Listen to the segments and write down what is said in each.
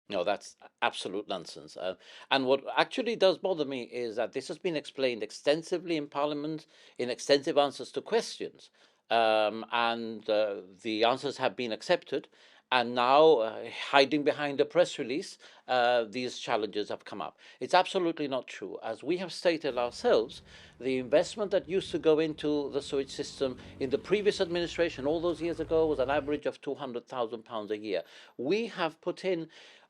No, that's absolute nonsense. And what actually does bother me is that this has been explained extensively in Parliament in extensive answers to questions. And the answers have been accepted. And now, hiding behind a press release, these challenges have come up. It's absolutely not true. As we have stated ourselves, the investment that used to go into the sewage system in the previous administration all those years ago was an average of £200,000 a year. We have put in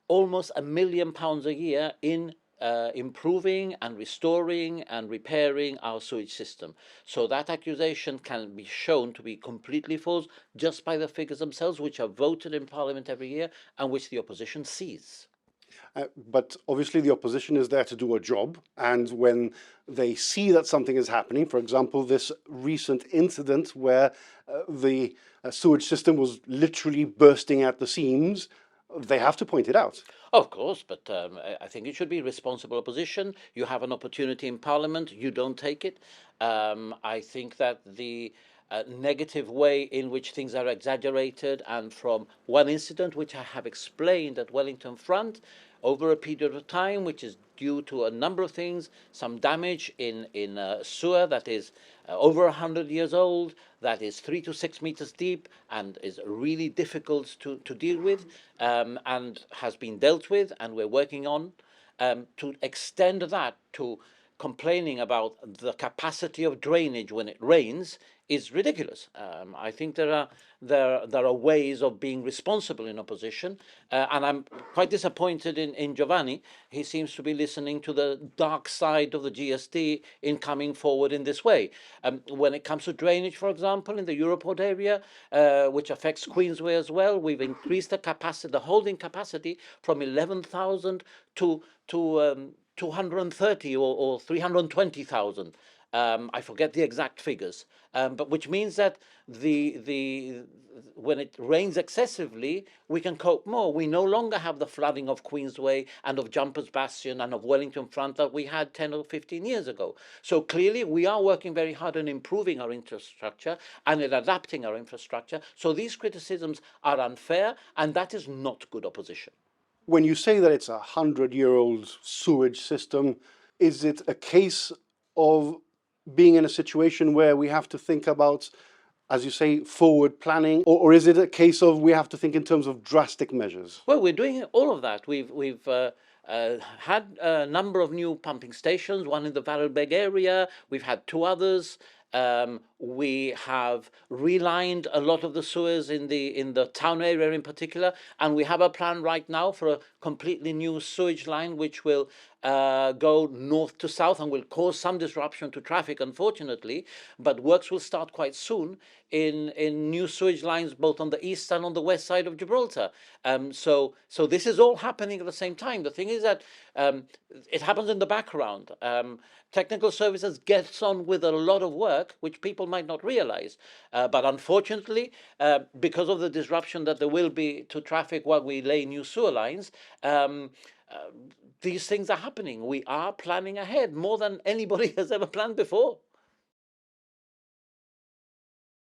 almost £1 million a year in improving and restoring and repairing our sewage system. So that accusation can be shown to be completely false just by the figures themselves, which are voted in Parliament every year and which the opposition sees. But obviously the opposition is there to do a job, and when they see that something is happening, for example, this recent incident where the sewage system was literally bursting at the seams, they have to point it out. Of course, but I think it should be responsible opposition. You have an opportunity in Parliament, you don't take it. I think that the negative way in which things are exaggerated, and from one incident which I have explained at Wellington Front over a period of time, which is due to a number of things, some damage in sewer that is over 100 years old, that is 3 to 6 meters deep, and is really difficult to deal with, and has been dealt with, and we're working on to extend that to complaining about the capacity of drainage when it rains is ridiculous. I think there are ways of being responsible in opposition, and I'm quite disappointed in Giovanni. He seems to be listening to the dark side of the GST in coming forward in this way. When it comes to drainage, for example, in the Europort area, which affects Queensway as well, we've increased the capacity, the holding capacity, from 11,000 to 230 or 320,000. I forget the exact figures, but which means that the when it rains excessively, we can cope more. We no longer have the flooding of Queensway and of Jumpers Bastion and of Wellington Front that we had 10 or 15 years ago. So clearly, we are working very hard on improving our infrastructure and in adapting our infrastructure. So these criticisms are unfair, and that is not good opposition. When you say that it's 100-year-old sewage system, is it a case of being in a situation where we have to think about, as you say, forward planning, or is it a case of we have to think in terms of drastic measures? Well, we're doing all of that. We've had a number of new pumping stations, one in the Varelbeg area. We've had two others. We have relined a lot of the sewers in the town area in particular, and we have a plan right now for a completely new sewage line which will go north to south and will cause some disruption to traffic, unfortunately. But works will start quite soon in new sewage lines both on the east and on the west side of Gibraltar. So this is all happening at the same time. The thing is that it happens in the background. Technical services gets on with a lot of work which people might not realize. But unfortunately, because of the disruption that there will be to traffic while we lay new sewer lines, these things are happening. We are planning ahead more than anybody has ever planned before.